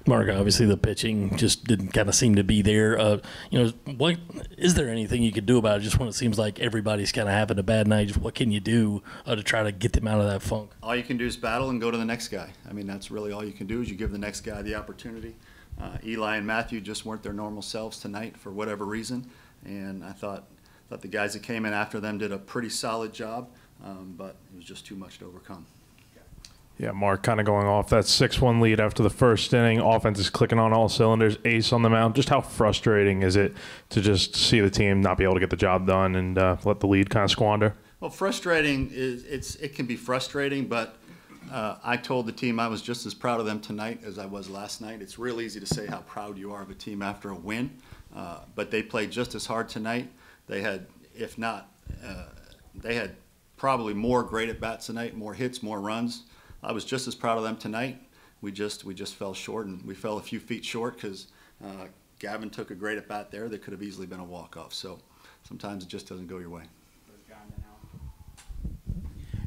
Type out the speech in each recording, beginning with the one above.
Mark, obviously the pitching just didn't kind of seem to be there. What is there anything you could do about it? Just when it seems like everybody's kind of having a bad night, just what can you do to try to get them out of that funk? All you can do is battle and go to the next guy. I mean, that's really all you can do is you give the next guy the opportunity. Eli and Matthew just weren't their normal selves tonight for whatever reason, and I thought the guys that came in after them did a pretty solid job, but it was just too much to overcome. Yeah, Mark, kind of going off that 6-1 lead after the first inning, offense is clicking on all cylinders, ace on the mound. Just how frustrating is it to just see the team not be able to get the job done and let the lead kind of squander? Well, frustrating it can be frustrating, but I told the team I was just as proud of them tonight as I was last night. It's real easy to say how proud you are of a team after a win, but they played just as hard tonight. They had, if not, they had probably more great at-bats tonight, more hits, more runs. I was just as proud of them tonight. We just fell short, and we fell a few feet short because Gavin took a great at-bat there that could have easily been a walk-off. So sometimes it just doesn't go your way.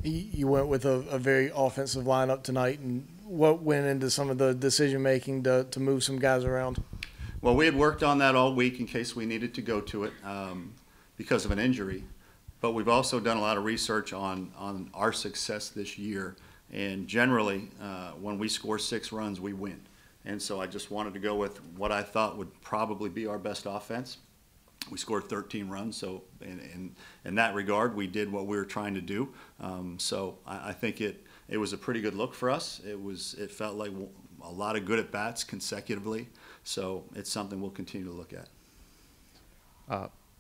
You went with a very offensive lineup tonight, and what went into some of the decision-making to move some guys around? Well, we had worked on that all week in case we needed to go to it because of an injury. But we've also done a lot of research on our success this year. And generally, when we score 6 runs, we win. And so I just wanted to go with what I thought would probably be our best offense. We scored 13 runs, so in that regard, we did what we were trying to do. So I think it was a pretty good look for us. It felt like a lot of good at-bats consecutively. So it's something we'll continue to look at.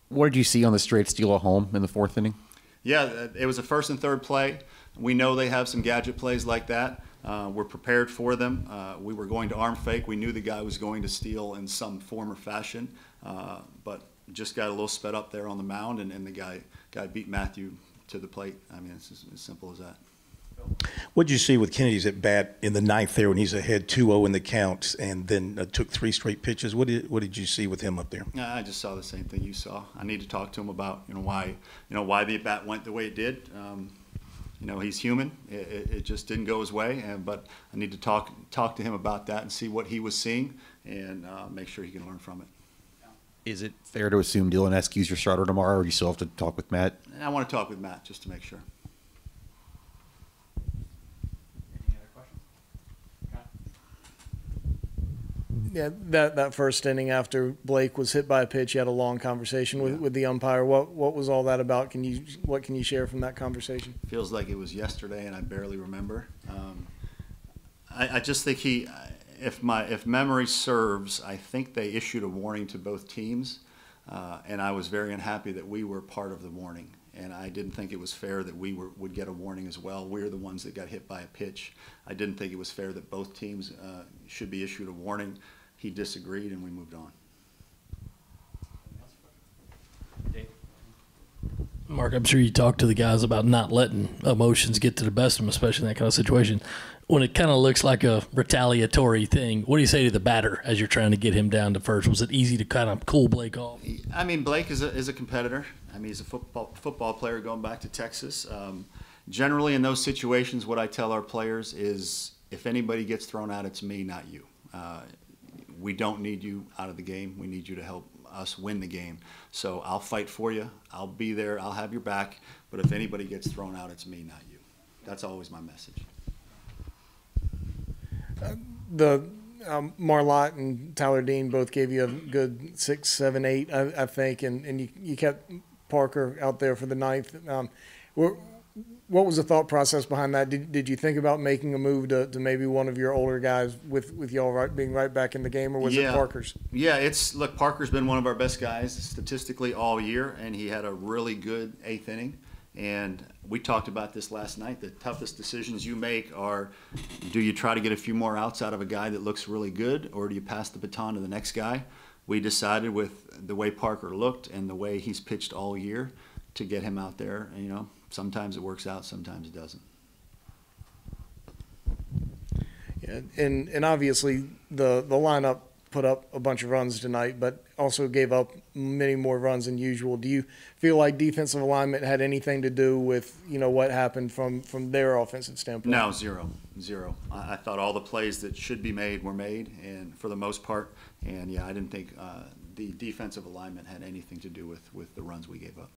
What did you see on the straight steal at home in the 4th inning? Yeah, it was a first and third play. We know they have some gadget plays like that. We're prepared for them. We were going to arm fake. We knew the guy was going to steal in some form or fashion, but just got a little sped up there on the mound, and the guy beat Matthew to the plate. I mean, it's as simple as that. What did you see with Kennedy's at bat in the 9th there when he's ahead 2-0 in the count and then took 3 straight pitches? What did you see with him up there? I just saw the same thing you saw. I need to talk to him about why the at bat went the way it did. He's human. It just didn't go his way, but I need to talk to him about that and see what he was seeing and make sure he can learn from it. Is it fair to assume Dylan Eskew's your starter tomorrow, or do you still have to talk with Matt? I want to talk with Matt just to make sure. Any other questions? Yeah, that first inning after Blake was hit by a pitch, you had a long conversation with the umpire. What was all that about? What can you share from that conversation? Feels like it was yesterday, and I barely remember. I just think if memory serves, I think they issued a warning to both teams, and I was very unhappy that we were part of the warning. And I didn't think it was fair that we would get a warning as well. We're the ones that got hit by a pitch. I didn't think it was fair that both teams should be issued a warning. He disagreed, and we moved on. Mark, I'm sure you talked to the guys about not letting emotions get to the best of them, especially in that kind of situation. When it kind of looks like a retaliatory thing, what do you say to the batter as you're trying to get him down to first? Was it easy to kind of cool Blake off? I mean, Blake is a competitor. I mean, he's a football player going back to Texas. Generally, in those situations, what I tell our players is, if anybody gets thrown out, it's me, not you. We don't need you out of the game. We need you to help us win the game. So I'll fight for you. I'll be there. I'll have your back. But if anybody gets thrown out, it's me, not you. That's always my message. Marlott and Tyler Dean both gave you a good 6, 7, 8, I think, and you kept Parker out there for the 9th. What was the thought process behind that? Did you think about making a move to maybe one of your older guys with y'all being right back in the game, or was it Parker's? Yeah, look, Parker's been one of our best guys statistically all year, and he had a really good 8th inning. And we talked about this last night. The toughest decisions you make are, do you try to get a few more outs out of a guy that looks really good, or do you pass the baton to the next guy? We decided, with the way Parker looked and the way he's pitched all year, to get him out there. Sometimes it works out, sometimes it doesn't. Yeah, and obviously the lineup put up a bunch of runs tonight, but also gave up many more runs than usual. Do you feel like defensive alignment had anything to do with, what happened from their offensive standpoint? No, zero. I thought all the plays that should be made were made, and for the most part, and yeah, I didn't think the defensive alignment had anything to do with the runs we gave up.